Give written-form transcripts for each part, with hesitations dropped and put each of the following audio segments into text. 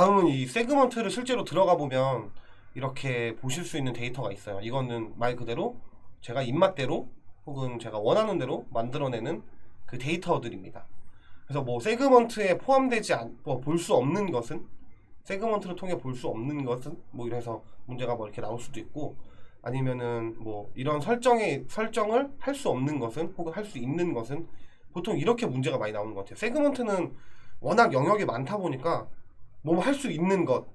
다음은 이 세그먼트를 실제로 들어가 보면 이렇게 보실 수 있는 데이터가 있어요. 이거는 말 그대로 제가 입맛대로 혹은 제가 원하는 대로 만들어내는 그 데이터들입니다. 그래서 뭐 세그먼트에 포함되지 볼 수 없는 것은, 세그먼트를 통해 볼 수 없는 것은 뭐 이래서 문제가 뭐 이렇게 나올 수도 있고, 아니면은 뭐 이런 설정을 할 수 없는 것은 혹은 할 수 있는 것은, 보통 이렇게 문제가 많이 나오는 것 같아요. 세그먼트는 워낙 영역이 많다 보니까 뭐 할 수 있는 것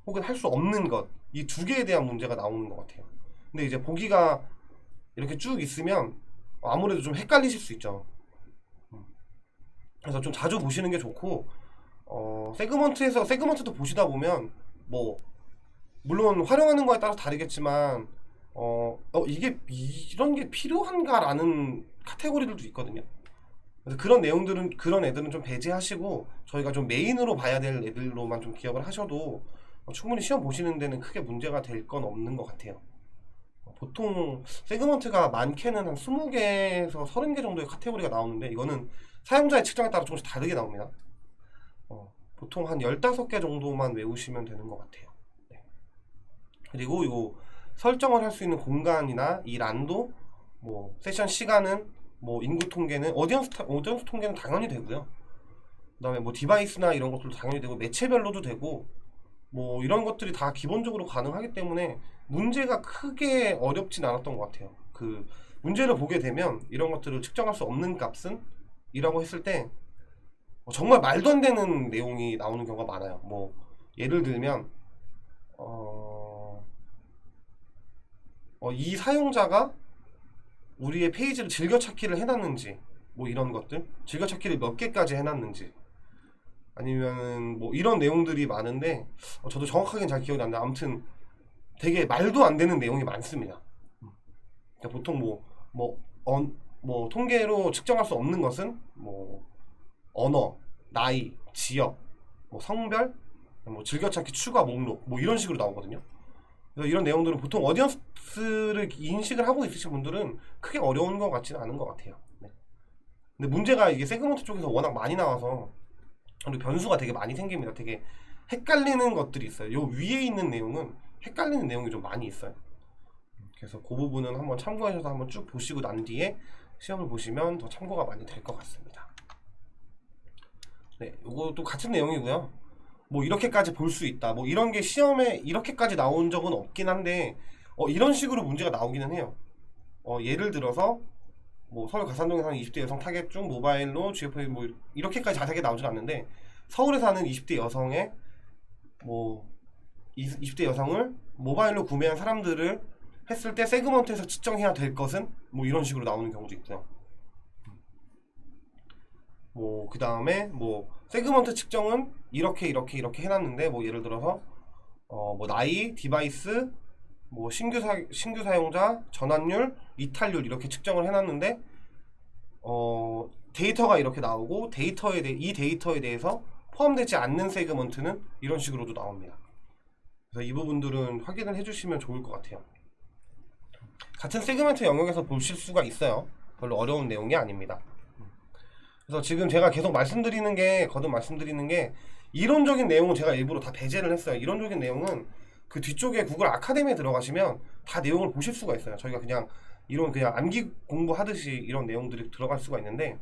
혹은 할 수 없는 것, 이 두 개에 대한 문제가 나오는 것 같아요. 근데 이제 보기가 이렇게 쭉 있으면 아무래도 좀 헷갈리실 수 있죠. 그래서 좀 자주 보시는 게 좋고, 세그먼트도 보시다 보면 뭐 물론 활용하는 거에 따라 다르겠지만 이게 이런 게 필요한가라는 카테고리들도 있거든요. 그래서 그런 애들은 좀 배제하시고 저희가 좀 메인으로 봐야 될 애들로만 좀 기억을 하셔도 충분히 시험 보시는 데는 크게 문제가 될 건 없는 것 같아요. 보통 세그먼트가 많게는 한 20개에서 30개 정도의 카테고리가 나오는데, 이거는 사용자의 측정에 따라 조금씩 다르게 나옵니다. 보통 한 15개 정도만 외우시면 되는 것 같아요. 네. 그리고 요 설정을 할 수 있는 공간이나 이 란도, 뭐 세션 시간은, 뭐 인구 통계는, 오디언스 통계는 당연히 되고요. 그 다음에 뭐 디바이스나 이런 것들도 당연히 되고, 매체별로도 되고, 뭐 이런 것들이 다 기본적으로 가능하기 때문에 문제가 크게 어렵진 않았던 것 같아요. 그 문제를 보게 되면 이런 것들을 측정할 수 없는 값은 이라고 했을 때 정말 말도 안 되는 내용이 나오는 경우가 많아요. 뭐 예를 들면 이 사용자가 우리의 페이지를 즐겨찾기를 해놨는지, 뭐 이런 것들, 즐겨찾기를 몇 개까지 해놨는지, 아니면 뭐 이런 내용들이 많은데 저도 정확하게는 잘 기억이 안 나요. 아무튼 되게 말도 안 되는 내용이 많습니다. 그러니까 보통 뭐 통계로 측정할 수 없는 것은 뭐 언어, 나이, 지역, 뭐 성별, 뭐 즐겨찾기 추가 목록, 뭐 이런 식으로 나오거든요. 그래서 이런 내용들은 보통 어디언스를 인식을 하고 있으신 분들은 크게 어려운 것 같지는 않은 것 같아요. 네. 근데 문제가 이게 세그먼트 쪽에서 워낙 많이 나와서 그리고 변수가 되게 많이 생깁니다. 되게 헷갈리는 것들이 있어요. 요 위에 있는 내용은 헷갈리는 내용이 좀 많이 있어요. 그래서 그 부분은 한번 참고하셔서 한번 쭉 보시고 난 뒤에 시험을 보시면 더 참고가 많이 될 것 같습니다. 네, 이것도 같은 내용이고요. 뭐 이렇게까지 볼 수 있다, 뭐 이런 게 시험에 이렇게까지 나온 적은 없긴 한데 이런 식으로 문제가 나오기는 해요. 예를 들어서 뭐 서울 가산동에 사는 20대 여성 타겟 중 모바일로 GFA 뭐 이렇게까지 자세하게 나오진 않는데, 서울에 사는 20대 여성의 뭐 20대 여성을 모바일로 구매한 사람들을 했을 때 세그먼트에서 측정해야 될 것은 뭐 이런 식으로 나오는 경우도 있고요. 뭐 그 다음에 뭐 세그먼트 측정은 이렇게 해놨는데, 뭐 예를 들어서 뭐 나이, 디바이스, 뭐 신규 사용자, 전환율, 이탈률 이렇게 측정을 해놨는데 데이터가 이렇게 나오고, 이 데이터에 대해서 포함되지 않는 세그먼트는 이런 식으로도 나옵니다. 그래서 이 부분들은 확인을 해주시면 좋을 것 같아요. 같은 세그먼트 영역에서 보실 수가 있어요. 별로 어려운 내용이 아닙니다. 그래서 지금 제가 계속 거듭 말씀드리는 게 이론적인 내용은 제가 일부러 다 배제를 했어요. 이론적인 내용은 그 뒤쪽에 구글 아카데미에 들어가시면 다 내용을 보실 수가 있어요. 저희가 그냥 암기 공부하듯이 이런 내용들이 들어갈 수가 있는데,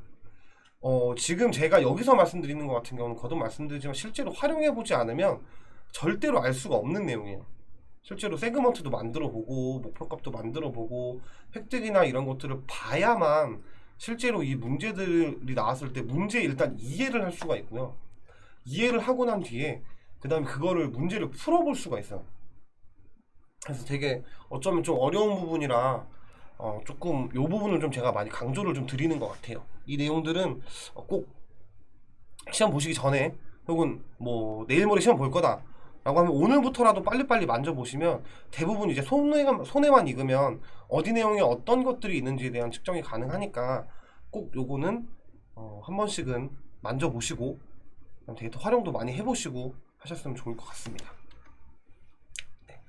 지금 제가 여기서 말씀드리는 것 같은 경우는 거듭 말씀드리지만 실제로 활용해보지 않으면 절대로 알 수가 없는 내용이에요. 실제로 세그먼트도 만들어보고 목표값도 만들어보고 획득이나 이런 것들을 봐야만 실제로 이 문제들이 나왔을 때 문제 일단 이해를 할 수가 있고요. 이해를 하고 난 뒤에 그 다음에 그거를 문제를 풀어볼 수가 있어요. 그래서 되게 어쩌면 좀 어려운 부분이라 조금 이 부분을 좀 제가 많이 강조를 좀 드리는 것 같아요. 이 내용들은 꼭 시험 보시기 전에 혹은 뭐 내일 모레 시험 볼 거다 라고 하면 오늘부터라도 빨리빨리 만져보시면 대부분 이제 손에만 익으면 어디 내용에 어떤 것들이 있는지에 대한 측정이 가능하니까 꼭 요거는 한 번씩은 만져보시고 데이터 활용도 많이 해보시고 하셨으면 좋을 것 같습니다. 네.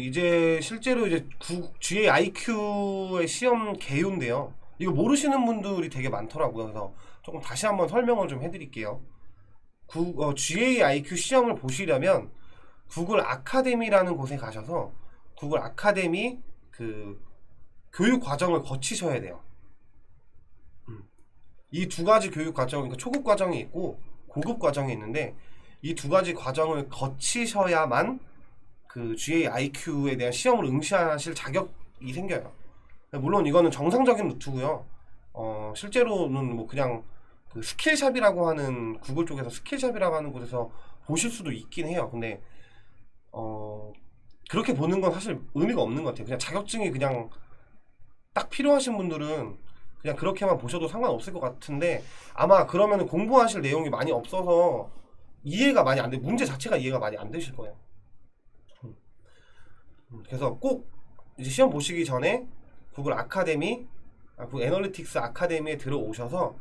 이제 실제로 이제 GAIQ의 시험 개요인데요. 이거 모르시는 분들이 되게 많더라고요. 그래서 조금 다시 한번 설명을 좀 해드릴게요. GAIQ 시험을 보시려면 구글 아카데미라는 곳에 가셔서 구글 아카데미 그 교육 과정을 거치셔야 돼요. 이 두 가지 교육 과정, 그러니까 초급 과정이 있고 고급 과정이 있는데 이 두 가지 과정을 거치셔야만 그 GAIQ에 대한 시험을 응시하실 자격이 생겨요. 물론 이거는 정상적인 루트고요. 실제로는 뭐 그냥 그 스킬샵이라고 하는 구글 쪽에서 스킬샵이라고 하는 곳에서 보실 수도 있긴 해요. 근데 그렇게 보는 건 사실 의미가 없는 것 같아요. 그냥 자격증이 그냥 딱 필요하신 분들은 그냥 그렇게만 보셔도 상관없을 것 같은데 아마 그러면 공부하실 내용이 많이 없어서 이해가 많이 안 돼. 문제 자체가 이해가 많이 안 되실 거예요. 그래서 꼭 이제 시험 보시기 전에 구글 아카데미, 구글 애널리틱스 아카데미에 들어오셔서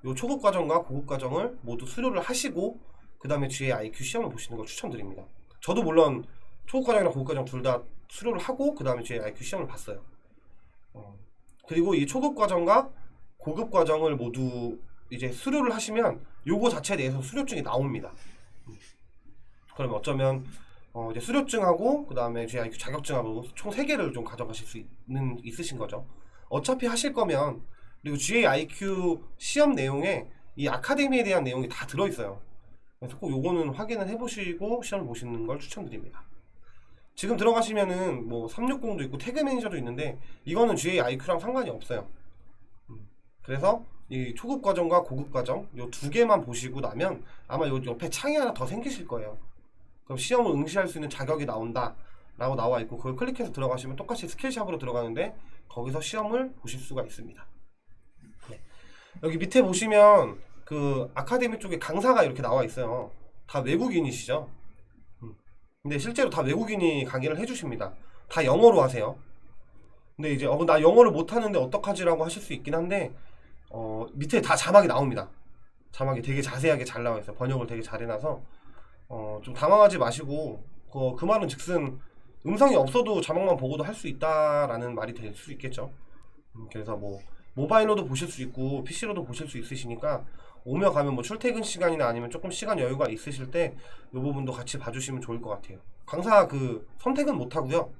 요 초급 과정과 고급 과정을 모두 수료를 하시고 그 다음에 GAIQ 시험을 보시는 걸 추천드립니다. 저도 물론 초급 과정이랑 고급 과정 둘 다 수료를 하고 그 다음에 GAIQ 시험을 봤어요. 그리고 이 초급 과정과 고급 과정을 모두 이제 수료를 하시면 요거 자체에 대해서 수료증이 나옵니다. 그럼 어쩌면 이제 수료증하고 그 다음에 GAIQ 자격증하고 총 3개를 좀 가져가실 수 있으신 거죠. 어차피 하실 거면 그리고 GAIQ 시험 내용에 이 아카데미에 대한 내용이 다 들어있어요. 그래서 꼭 요거는 확인을 해보시고 시험을 보시는 걸 추천드립니다. 지금 들어가시면은 뭐 360도 있고 태그 매니저도 있는데 이거는 GAIQ랑 상관이 없어요. 그래서 이 초급 과정과 고급 과정 요 두 개만 보시고 나면 아마 요 옆에 창이 하나 더 생기실 거예요. 그럼 시험을 응시할 수 있는 자격이 나온다 라고 나와 있고 그걸 클릭해서 들어가시면 똑같이 스킬샵으로 들어가는데 거기서 시험을 보실 수가 있습니다. 네. 여기 밑에 보시면 그 아카데미 쪽에 강사가 이렇게 나와 있어요. 다 외국인이시죠. 근데 실제로 다 외국인이 강의를 해주십니다. 다 영어로 하세요. 근데 이제 나 영어를 못하는데 어떡하지 라고 하실 수 있긴 한데 밑에 다 자막이 나옵니다. 자막이 되게 자세하게 잘 나와 있어요. 번역을 되게 잘 해놔서 좀 당황하지 마시고 그 말은 즉슨 음성이 없어도 자막만 보고도 할 수 있다라는 말이 될 수 있겠죠. 그래서 뭐 모바일로도 보실 수 있고 PC로도 보실 수 있으시니까 오며 가면 뭐 출퇴근 시간이나 아니면 조금 시간 여유가 있으실 때 이 부분도 같이 봐주시면 좋을 것 같아요. 강사 그 선택은 못 하고요.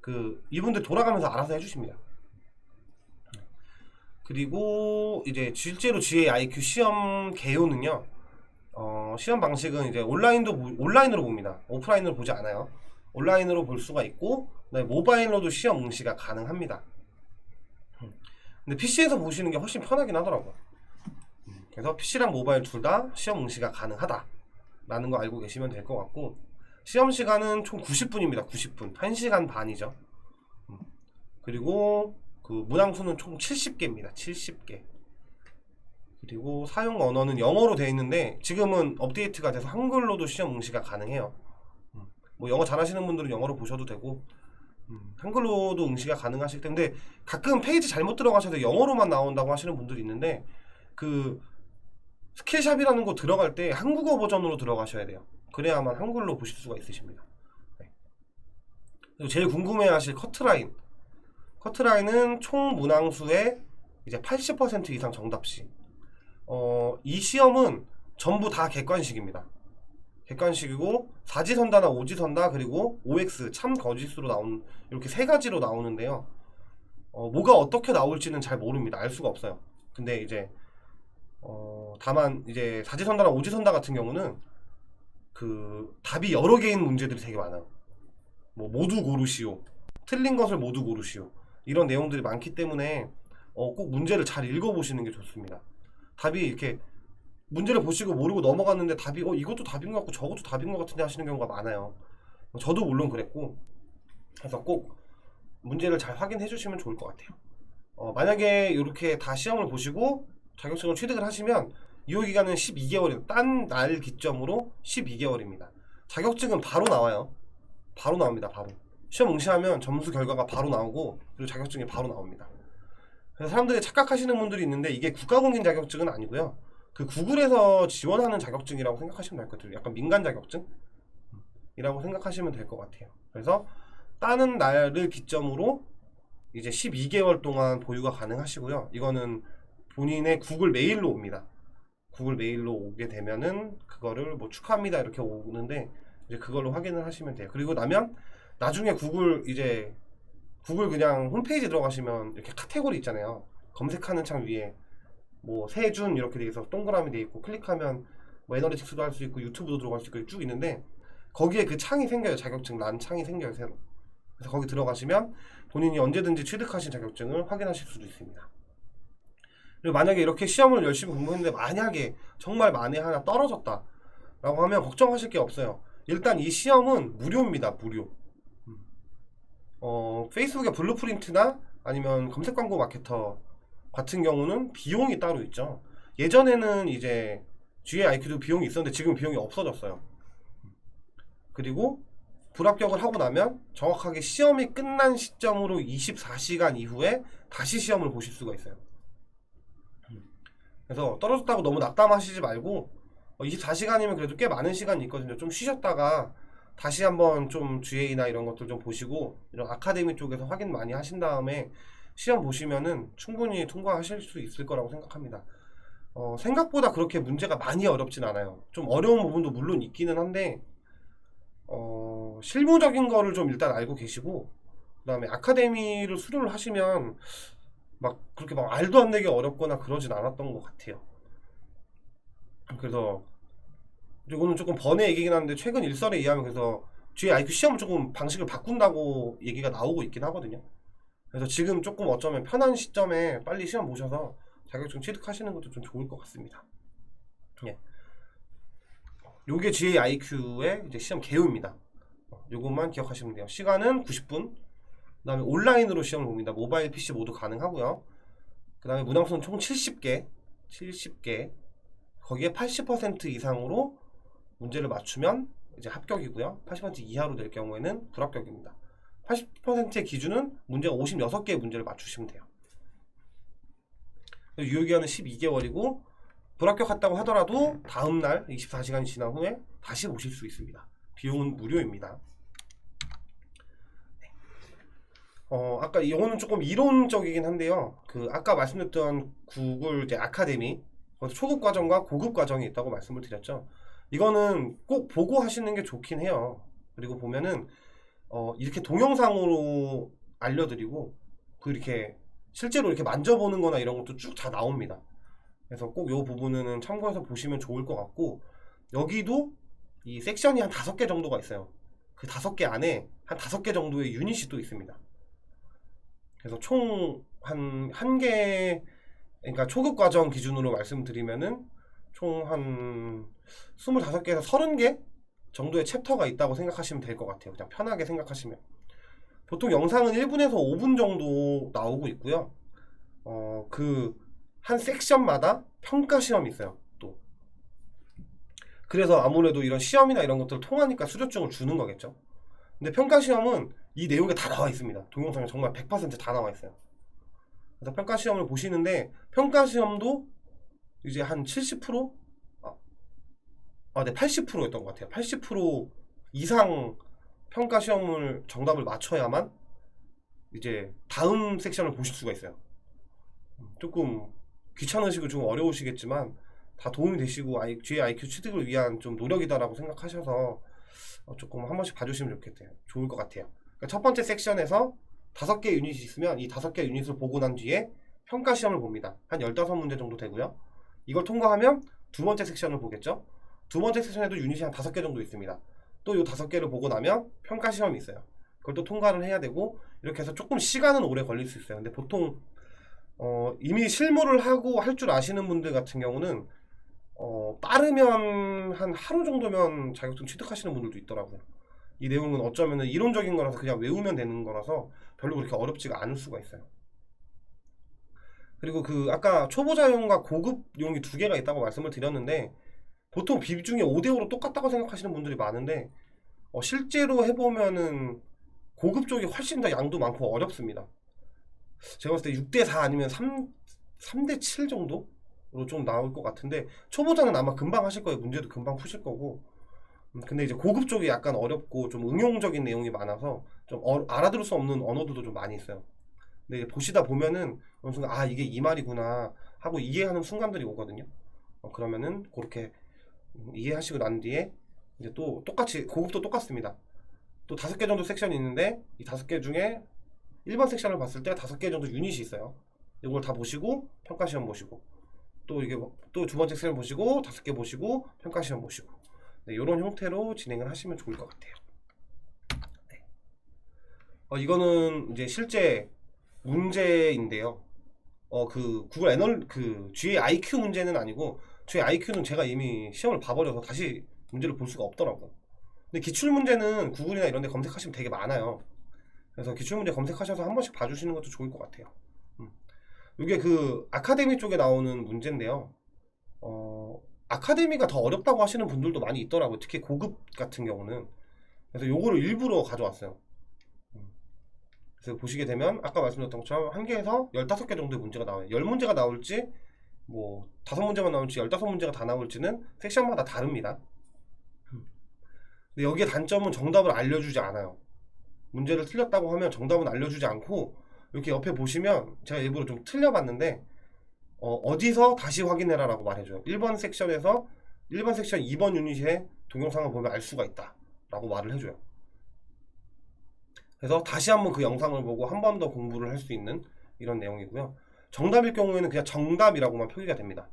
그 이분들 돌아가면서 알아서 해주십니다. 그리고 이제 실제로 GAIQ 시험 개요는요. 시험 방식은 이제 온라인으로 봅니다. 오프라인으로 보지 않아요. 온라인으로 볼 수가 있고 모바일로도 시험 응시가 가능합니다. 근데 PC에서 보시는 게 훨씬 편하긴 하더라고요. 그래서 PC랑 모바일 둘 다 시험 응시가 가능하다 라는 거 알고 계시면 될 것 같고 시험 시간은 총 90분입니다. 90분 1시간 반이죠. 그리고 그 문항수는 총 70개입니다. 70개. 그리고 사용 언어는 영어로 되어 있는데 지금은 업데이트가 돼서 한글로도 시험 응시가 가능해요. 뭐 영어 잘하시는 분들은 영어로 보셔도 되고 한글로도 응시가 가능하실 텐데 가끔 페이지 잘못 들어가셔서 영어로만 나온다고 하시는 분들이 있는데 그 스킬샵이라는 거 들어갈 때 한국어 버전으로 들어가셔야 돼요. 그래야만 한글로 보실 수가 있으십니다. 네. 그리고 제일 궁금해하실 커트라인은 총 문항수의 이제 80% 이상 정답시. 이 시험은 전부 다 객관식입니다. 객관식이고 사지선다나 오지선다 그리고 OX 참 거짓으로 나오는 이렇게 세 가지로 나오는데요. 뭐가 어떻게 나올지는 잘 모릅니다. 알 수가 없어요. 근데 이제 다만 이제 사지선다나 오지선다 같은 경우는 그 답이 여러 개인 문제들이 되게 많아요. 뭐 모두 고르시오, 틀린 것을 모두 고르시오 이런 내용들이 많기 때문에 꼭 문제를 잘 읽어보시는 게 좋습니다. 답이 이렇게 문제를 보시고 모르고 넘어갔는데 답이 이것도 답인 것 같고 저것도 답인 것 같은데 하시는 경우가 많아요. 저도 물론 그랬고 그래서 꼭 문제를 잘 확인해 주시면 좋을 것 같아요. 만약에 이렇게 다 시험을 보시고 자격증을 취득을 하시면 유효기간은 12개월이에요. 딴 날 기점으로 12개월입니다. 자격증은 바로 나와요. 바로 나옵니다. 바로 시험 응시하면 점수 결과가 바로 나오고 그리고 자격증이 바로 나옵니다. 그래서 사람들이 착각하시는 분들이 있는데 이게 국가공인 자격증은 아니고요. 그 구글에서 지원하는 자격증이라고 생각하시면 될 것 같아요. 약간 민간 자격증이라고 생각하시면 될 것 같아요. 그래서 따는 날을 기점으로 이제 12개월 동안 보유가 가능하시고요. 이거는 본인의 구글 메일로 옵니다. 구글 메일로 오게 되면은 그거를 뭐 축하합니다 이렇게 오는데 이제 그걸로 확인을 하시면 돼요. 그리고 나면 나중에 구글 그냥 홈페이지 들어가시면 이렇게 카테고리 있잖아요. 검색하는 창 위에 뭐 세준 이렇게 돼 있어서 동그라미 돼 있고 클릭하면 뭐 애널리틱스도 할 수 있고 유튜브도 들어갈 수 있고 쭉 있는데 거기에 그 창이 생겨요. 자격증 란 창이 생겨요 새로. 그래서 거기 들어가시면 본인이 언제든지 취득하신 자격증을 확인하실 수도 있습니다. 그리고 만약에 이렇게 시험을 열심히 공부했는데 만약에 정말 만에 하나 떨어졌다 라고 하면 걱정하실 게 없어요. 일단 이 시험은 무료입니다. 무료. 페이스북의 블루프린트나 아니면 검색 광고 마케터 같은 경우는 비용이 따로 있죠. 예전에는 이제 GAIQ도 비용이 있었는데 지금 비용이 없어졌어요. 그리고 불합격을 하고 나면 정확하게 시험이 끝난 시점으로 24시간 이후에 다시 시험을 보실 수가 있어요. 그래서 떨어졌다고 너무 낙담하시지 말고 24시간이면 그래도 꽤 많은 시간이 있거든요. 좀 쉬셨다가 다시 한번 좀 GA나 이런 것들 좀 보시고 이런 아카데미 쪽에서 확인 많이 하신 다음에 시험 보시면은 충분히 통과하실 수 있을 거라고 생각합니다. 생각보다 그렇게 문제가 많이 어렵진 않아요. 좀 어려운 부분도 물론 있기는 한데 실무적인 거를 좀 일단 알고 계시고 그 다음에 아카데미를 수료를 하시면 막 그렇게 막 말도 안 되게 어렵거나 그러진 않았던 것 같아요. 그래서 이거는 조금 번외 얘기긴 한데 최근 일설에 의하면 그래서 GAIQ 시험을 조금 방식을 바꾼다고 얘기가 나오고 있긴 하거든요. 그래서 지금 조금 어쩌면 편한 시점에 빨리 시험 보셔서 자격증 취득하시는 것도 좀 좋을 것 같습니다. 예. 요게 GAIQ의 이제 시험 개요입니다. 요것만 기억하시면 돼요. 시간은 90분. 그 다음에 온라인으로 시험을 봅니다. 모바일, PC 모두 가능하고요. 그 다음에 문항수는 총 70개. 거기에 80% 이상으로 문제를 맞추면 이제 합격이고요. 80% 이하로 될 경우에는 불합격입니다. 80%의 기준은 문제가 56개의 문제를 맞추시면 돼요. 유효기간은 12개월이고 불합격했다고 하더라도 다음날 24시간이 지난 후에 다시 보실 수 있습니다. 비용은 무료입니다. 아까 이거는 조금 이론적이긴 한데요. 아까 말씀드렸던 구글 이제 아카데미 초급 과정과 고급 과정이 있다고 말씀을 드렸죠. 이거는 꼭 보고 하시는 게 좋긴 해요. 그리고 보면은 이렇게 동영상으로 알려드리고 이렇게 실제로 이렇게 만져보는 거나 이런 것도 쭉 다 나옵니다. 그래서 꼭 이 부분은 참고해서 보시면 좋을 것 같고 여기도 이 섹션이 한 5개 정도가 있어요. 그 5개 안에 한 5개 정도의 유닛이 또 있습니다. 그래서 총 한 개, 그러니까 초급 과정 기준으로 말씀드리면은 총 한 25개에서 30개 정도의 챕터가 있다고 생각하시면 될 것 같아요. 그냥 편하게 생각하시면. 보통 영상은 1분에서 5분 정도 나오고 있고요. 한 섹션마다 평가 시험이 있어요. 또. 그래서 아무래도 이런 시험이나 이런 것들을 통하니까 수료증을 주는 거겠죠. 근데 평가 시험은 이 내용이 다 나와 있습니다. 동영상에 정말 100% 다 나와 있어요. 그래서 평가 시험을 보시는데 평가 시험도 이제 한 70%? 네, 80%였던 것 같아요. 80% 이상 평가 시험을 정답을 맞춰야만 이제 다음 섹션을 보실 수가 있어요. 조금 귀찮으시고 좀 어려우시겠지만 다 도움이 되시고 GAIQ 취득을 위한 좀 노력이다라고 생각하셔서 조금 한 번씩 봐주시면 좋을 것 같아요. 그러니까 첫 번째 섹션에서 5개 유닛이 있으면 이 5개 유닛을 보고 난 뒤에 평가 시험을 봅니다. 한 15문제 정도 되고요. 이걸 통과하면 두 번째 섹션을 보겠죠. 두 번째 섹션에도 유닛이 한 5개 정도 있습니다. 또 이 5개를 보고 나면 평가 시험이 있어요. 그걸 또 통과를 해야 되고 이렇게 해서 조금 시간은 오래 걸릴 수 있어요. 근데 보통 이미 실무를 하고 할 줄 아시는 분들 같은 경우는 빠르면 한 하루 정도면 자격증 취득하시는 분들도 있더라고요. 이 내용은 어쩌면 이론적인 거라서 그냥 외우면 되는 거라서 별로 그렇게 어렵지가 않을 수가 있어요. 그리고 아까 초보자용과 고급용이 2개가 있다고 말씀을 드렸는데 보통 비중이 5대5로 똑같다고 생각하시는 분들이 많은데 실제로 해보면은 고급 쪽이 훨씬 더 양도 많고 어렵습니다. 제가 봤을 때 6대4 아니면 3대7 정도로 좀 나올 것 같은데 초보자는 아마 금방 하실 거예요. 문제도 금방 푸실 거고. 근데 이제 고급 쪽이 약간 어렵고 좀 응용적인 내용이 많아서 좀 알아들을 수 없는 언어들도 좀 많이 있어요. 근데 보시다 보면은 어느 순간 이게 이 말이구나 하고 이해하는 순간들이 오거든요. 그러면은 그렇게 이해하시고 난 뒤에 이제 또 똑같이 고급도 똑같습니다. 또 5개 정도 섹션이 있는데 이 5개 중에 1번 섹션을 봤을 때 5개 정도 유닛이 있어요. 이걸 다 보시고 평가 시험 보시고 또 이게 또 두 번째 섹션 보시고 5개 보시고 평가 시험 보시고 네, 이런 형태로 진행을 하시면 좋을 것 같아요. 네. 이거는 이제 실제 문제인데요. 그 구글 그 GA IQ 문제는 아니고 GA IQ는 제가 이미 시험을 봐버려서 다시 문제를 볼 수가 없더라고요. 근데 기출 문제는 구글이나 이런 데 검색하시면 되게 많아요. 그래서 기출 문제 검색하셔서 한 번씩 봐주시는 것도 좋을 것 같아요. 이게 그 아카데미 쪽에 나오는 문제인데요. 아카데미가 더 어렵다고 하시는 분들도 많이 있더라고요. 특히 고급 같은 경우는. 그래서 요거를 일부러 가져왔어요. 그래서 보시게 되면 아까 말씀드렸던 것처럼 1개에서 15개 정도의 문제가 나와요. 10문제가 나올지 뭐 5문제만 나올지 15문제가 다 나올지는 섹션마다 다릅니다. 근데 여기에 단점은 정답을 알려주지 않아요. 문제를 틀렸다고 하면 정답은 알려주지 않고 이렇게 옆에 보시면 제가 일부러 좀 틀려봤는데 어디서 다시 확인해라 라고 말해줘요. 1번 섹션에서 1번 섹션 2번 유닛의 동영상을 보면 알 수가 있다 라고 말을 해줘요. 그래서 다시 한번 그 영상을 보고 한 번 더 공부를 할 수 있는 이런 내용이고요. 정답일 경우에는 그냥 정답이라고만 표기가 됩니다.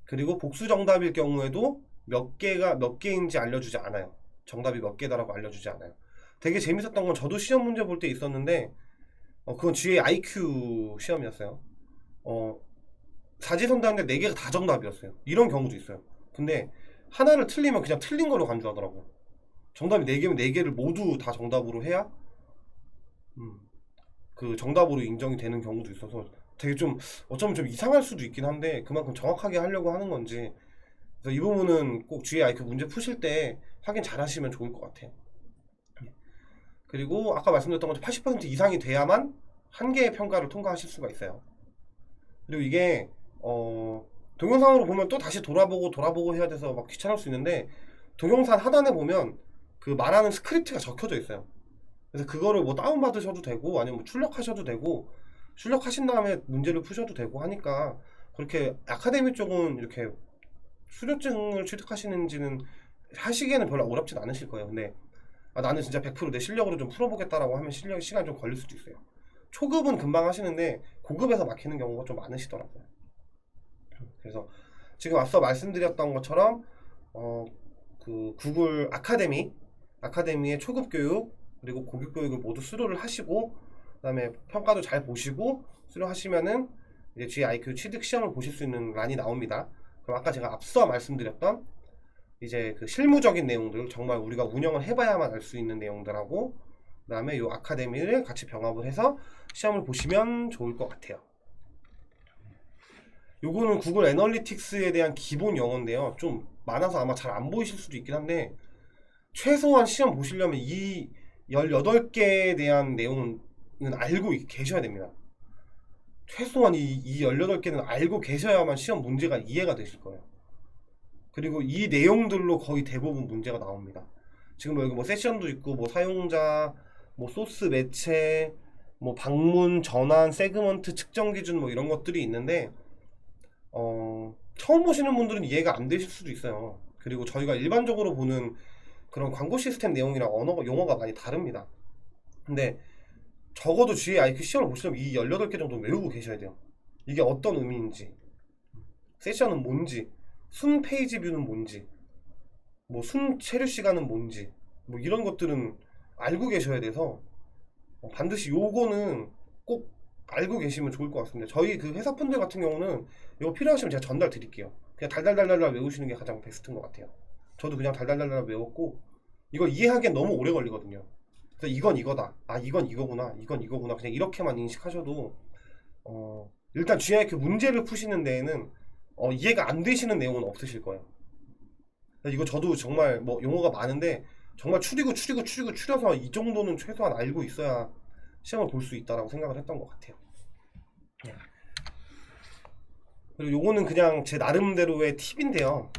그리고 복수 정답일 경우에도 몇 개인지 알려주지 않아요. 정답이 몇 개다라고 알려주지 않아요. 되게 재밌었던 건 저도 시험 문제 볼 때 있었는데 그건 GA IQ 시험이었어요. 사지선다인데 4개가 다 정답이었어요. 이런 경우도 있어요. 근데 하나를 틀리면 그냥 틀린 거로 간주하더라고요. 정답이 4개면 4개를 모두 다 정답으로 해야 그 정답으로 인정이 되는 경우도 있어서 되게 좀 어쩌면 좀 이상할 수도 있긴 한데 그만큼 정확하게 하려고 하는 건지 그래서 이 부분은 꼭 GA IQ 문제 푸실 때 확인 잘 하시면 좋을 것 같아요. 그리고 아까 말씀드렸던 것처럼 80% 이상이 돼야만 한 개의 평가를 통과하실 수가 있어요. 그리고 이게 동영상으로 보면 또 다시 돌아보고 해야 돼서 막 귀찮을 수 있는데 동영상 하단에 보면 그 말하는 스크립트가 적혀져 있어요. 그래서 그거를 뭐 다운받으셔도 되고 아니면 뭐 출력하셔도 되고 출력하신 다음에 문제를 푸셔도 되고 하니까 그렇게 아카데미 쪽은 이렇게 수료증을 취득하시는지는 하시기에는 별로 어렵진 않으실 거예요. 근데 나는 진짜 100% 내 실력으로 좀 풀어보겠다라고 하면 시간이 좀 걸릴 수도 있어요. 초급은 금방 하시는데 고급에서 막히는 경우가 좀 많으시더라고요. 그래서 지금 앞서 말씀드렸던 것처럼 그 구글 아카데미의 초급 교육 그리고 고급 교육을 모두 수료를 하시고 그다음에 평가도 잘 보시고 수료하시면은 이제 GA IQ 취득 시험을 보실 수 있는 란이 나옵니다. 그럼 아까 제가 앞서 말씀드렸던 이제 그 실무적인 내용들 정말 우리가 운영을 해봐야만 알 수 있는 내용들하고 그 다음에 이 아카데미를 같이 병합을 해서 시험을 보시면 좋을 것 같아요. 요거는 구글 애널리틱스에 대한 기본 용어인데요. 좀 많아서 아마 잘 안 보이실 수도 있긴 한데 최소한 시험 보시려면 이 18개에 대한 내용은 알고 계셔야 됩니다. 최소한 이 18개는 알고 계셔야만 시험 문제가 이해가 되실 거예요. 그리고 이 내용들로 거의 대부분 문제가 나옵니다. 지금 여기 뭐 세션도 있고 뭐 사용자 뭐 소스 매체 뭐 방문 전환 세그먼트 측정 기준 뭐 이런 것들이 있는데 처음 보시는 분들은 이해가 안 되실 수도 있어요. 그리고 저희가 일반적으로 보는 그런 광고 시스템 내용이랑 용어가 많이 다릅니다. 근데 적어도 GA IQ 시험을 보시려면 이 18개 정도 외우고 계셔야 돼요. 이게 어떤 의미인지 세션은 뭔지 순 페이지 뷰는 뭔지 뭐 순 체류 시간은 뭔지 뭐 이런 것들은 알고 계셔야 돼서 반드시 요거는 꼭 알고 계시면 좋을 것 같습니다. 저희 그 회사분들 같은 경우는 이거 필요하시면 제가 전달 드릴게요. 그냥 달달달달 외우시는 게 가장 베스트인 것 같아요. 저도 그냥 달달달달 외웠고 이걸 이해하기엔 너무 오래 걸리거든요. 그래서 이건 이거다, 이건 이거구나, 이건 이거구나 그냥 이렇게만 인식하셔도 일단 GI IQ 문제를 푸시는 데에는 이해가 안 되시는 내용은 없으실 거예요. 이거 저도 정말 뭐 용어가 많은데 정말 추려서 이 정도는 최소한 알고 있어야 시험을 볼 수 있다라고 생각을 했던 것 같아요. 그리고 요거는 그냥 제 나름대로의 팁인데요.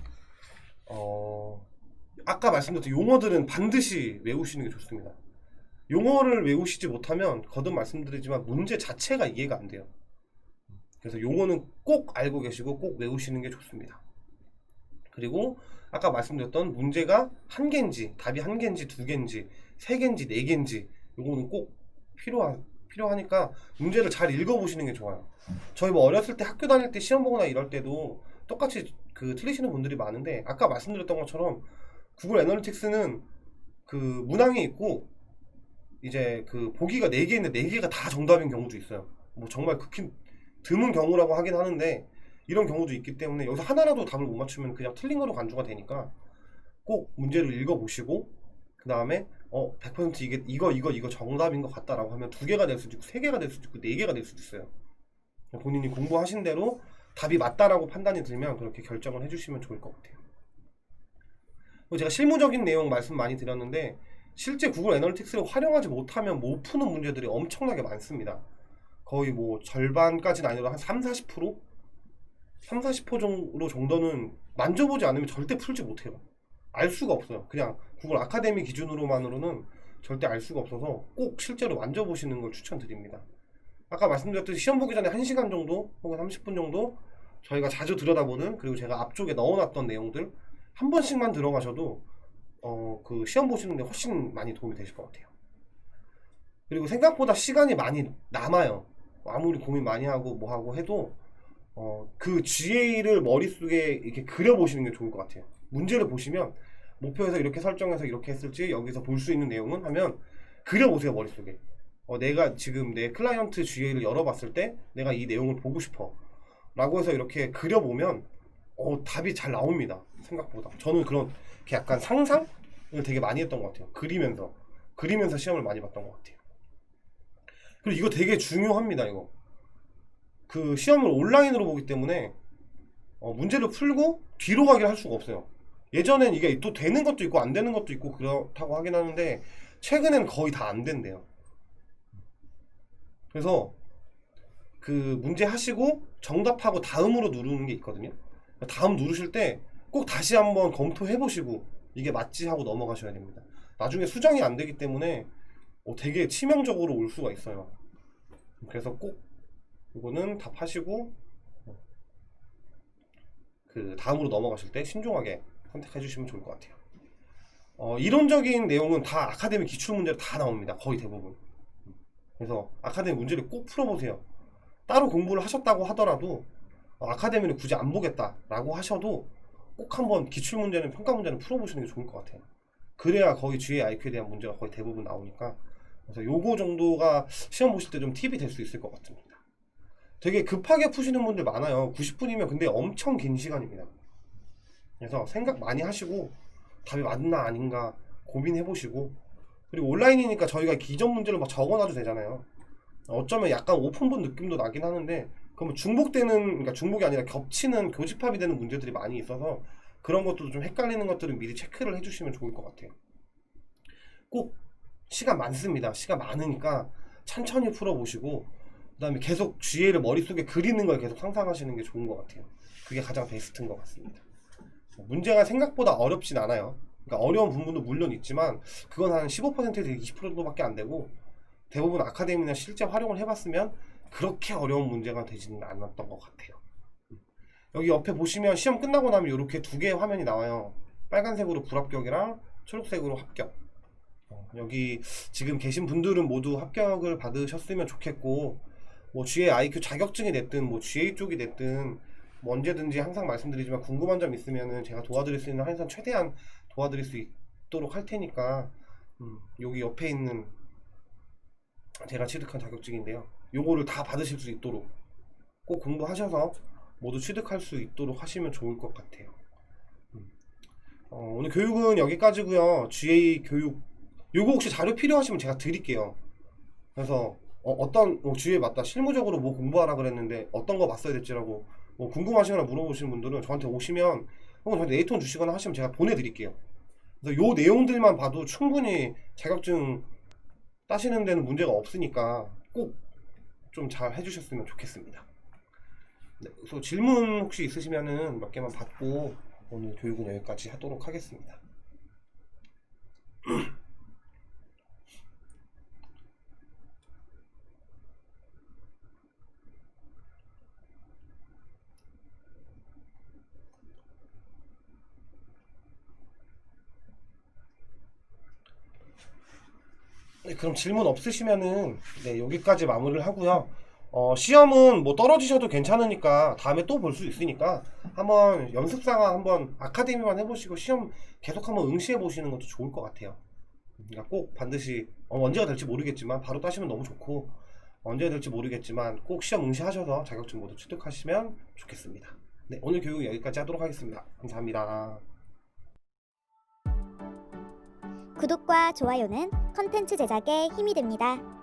아까 말씀드렸던 용어들은 반드시 외우시는 게 좋습니다. 용어를 외우시지 못하면 거듭 말씀드리지만 문제 자체가 이해가 안 돼요. 그래서 요거는 꼭 알고 계시고 꼭 외우시는 게 좋습니다. 그리고 아까 말씀드렸던 문제가 한 개인지, 답이 한 개인지, 두 개인지, 세 개인지, 네 개인지, 요거는 꼭 필요하니까 문제를 잘 읽어보시는 게 좋아요. 저희 뭐 어렸을 때 학교 다닐 때 시험 보거나 이럴 때도 똑같이 그 틀리시는 분들이 많은데, 아까 말씀드렸던 것처럼 구글 애널리틱스는 그 문항이 있고 이제 그 보기가 4개 있는데 4개가 다 정답인 경우도 있어요. 뭐 정말 극히 드문 경우라고 하긴 하는데 이런 경우도 있기 때문에 여기서 하나라도 답을 못 맞추면 그냥 틀린 거로 간주가 되니까 꼭 문제를 읽어보시고, 그 다음에 100% 이게 이거 정답인 것 같다라고 하면 2개가 될 수도 있고 3개가 될 수도 있고 4개가 될 수도 있어요. 본인이 공부하신 대로 답이 맞다라고 판단이 들면 그렇게 결정을 해주시면 좋을 것 같아요. 제가 실무적인 내용 말씀 많이 드렸는데, 실제 구글 애널리틱스를 활용하지 못하면 못 푸는 문제들이 엄청나게 많습니다. 거의 뭐 절반까지는 아니어도 한 30-40%? 30-40% 정도는 만져보지 않으면 절대 풀지 못해요. 알 수가 없어요. 그냥 구글 아카데미 기준으로만으로는 절대 알 수가 없어서 꼭 실제로 만져보시는 걸 추천드립니다. 아까 말씀드렸듯이 시험 보기 전에 1시간 정도 혹은 30분 정도 저희가 자주 들여다보는, 그리고 제가 앞쪽에 넣어놨던 내용들 한 번씩만 들어가셔도 그 시험 보시는데 훨씬 많이 도움이 되실 것 같아요. 그리고 생각보다 시간이 많이 남아요. 아무리 고민 많이 하고 뭐 하고 해도 그 GA를 머릿속에 이렇게 그려보시는 게 좋을 것 같아요. 문제를 보시면 목표에서 이렇게 설정해서 이렇게 했을지, 여기서 볼 수 있는 내용은 하면 그려보세요, 머릿속에. 내가 지금 내 클라이언트 GA를 열어봤을 때 내가 이 내용을 보고 싶어 라고 해서 이렇게 그려보면 답이 잘 나옵니다. 생각보다. 저는 그런 약간 상상을 되게 많이 했던 것 같아요. 그리면서 시험을 많이 봤던 것 같아요. 그리고 이거 되게 중요합니다. 이거 그 시험을 온라인으로 보기 때문에 문제를 풀고 뒤로 가기를 할 수가 없어요. 예전엔 이게 또 되는 것도 있고 안 되는 것도 있고 그렇다고 하긴 하는데, 최근에는 거의 다 안 된대요. 그래서 그 문제 하시고 정답하고 다음으로 누르는 게 있거든요. 다음 누르실 때 꼭 다시 한번 검토해 보시고 이게 맞지 하고 넘어가셔야 됩니다. 나중에 수정이 안 되기 때문에 되게 치명적으로 올 수가 있어요. 그래서 꼭 이거는 답하시고 그 다음으로 넘어가실 때 신중하게 선택해 주시면 좋을 것 같아요. 이론적인 내용은 다 아카데미 기출문제로 다 나옵니다. 거의 대부분. 그래서 아카데미 문제를 꼭 풀어보세요. 따로 공부를 하셨다고 하더라도 아카데미를 굳이 안 보겠다라고 하셔도 꼭 한번 기출문제는, 평가문제는 풀어보시는 게 좋을 것 같아요. 그래야 거의 GA IQ에 대한 문제가 거의 대부분 나오니까. 그래서 요거 정도가 시험 보실 때 좀 팁이 될 수 있을 것 같습니다. 되게 급하게 푸시는 분들 많아요. 90분이면 근데 엄청 긴 시간입니다. 그래서 생각 많이 하시고 답이 맞나 아닌가 고민해 보시고, 그리고 온라인이니까 저희가 기존 문제를 막 적어놔도 되잖아요. 어쩌면 약간 오픈본 느낌도 나긴 하는데, 그러면 그러니까 중복이 아니라 겹치는, 교집합이 되는 문제들이 많이 있어서 그런 것도 좀 헷갈리는 것들은 미리 체크를 해주시면 좋을 것 같아요. 꼭 시간 많습니다. 시간 많으니까 천천히 풀어보시고, 그 다음에 계속 GA를 머릿속에 그리는 걸 계속 상상하시는 게 좋은 것 같아요. 그게 가장 베스트인 것 같습니다. 문제가 생각보다 어렵진 않아요. 그러니까 어려운 부분도 물론 있지만 그건 한 15%에서 20% 정도밖에 안 되고, 대부분 아카데미나 실제 활용을 해봤으면 그렇게 어려운 문제가 되지는 않았던 것 같아요. 여기 옆에 보시면 시험 끝나고 나면 이렇게 2개의 화면이 나와요. 빨간색으로 불합격이랑 초록색으로 합격. 여기 지금 계신 분들은 모두 합격을 받으셨으면 좋겠고, 뭐 GA IQ 자격증이 됐든 뭐 GA 쪽이 됐든 뭐 언제든지 항상 말씀드리지만 궁금한 점 있으면은 제가 도와드릴 수 있는 한선 최대한 도와드릴 수 있도록 할 테니까, 여기 옆에 있는 제가 취득한 자격증인데요. 요거를 다 받으실 수 있도록 꼭 공부하셔서 모두 취득할 수 있도록 하시면 좋을 것 같아요. 오늘 교육은 여기까지고요. GA 교육 요거 혹시 자료 필요하시면 제가 드릴게요. 그래서 어떤 GA 맞다, 실무적으로 뭐 공부하라 그랬는데 어떤 거 봤어야 될지라고 뭐 궁금하시거나 물어보시는 분들은 저한테 오시면, 혹은 저한테 네이톤 주시거나 하시면 제가 보내드릴게요. 그래서 요 내용들만 봐도 충분히 자격증 따시는 데는 문제가 없으니까 꼭 좀 잘 해주셨으면 좋겠습니다. 네, 그래서 질문 혹시 있으시면은 몇 개만 받고 오늘 교육은 여기까지 하도록 하겠습니다. 그럼 질문 없으시면은 네, 여기까지 마무리를 하고요. 시험은 뭐 떨어지셔도 괜찮으니까 다음에 또 볼 수 있으니까 한번 연습 상황 한번 아카데미만 해보시고 시험 계속 한번 응시해 보시는 것도 좋을 것 같아요. 그러니까 꼭 반드시 언제가 될지 모르겠지만 바로 따시면 너무 좋고, 언제가 될지 모르겠지만 꼭 시험 응시하셔서 자격증 모두 취득하시면 좋겠습니다. 네, 오늘 교육 여기까지 하도록 하겠습니다. 감사합니다. 구독과 좋아요는 컨텐츠 제작에 힘이 됩니다.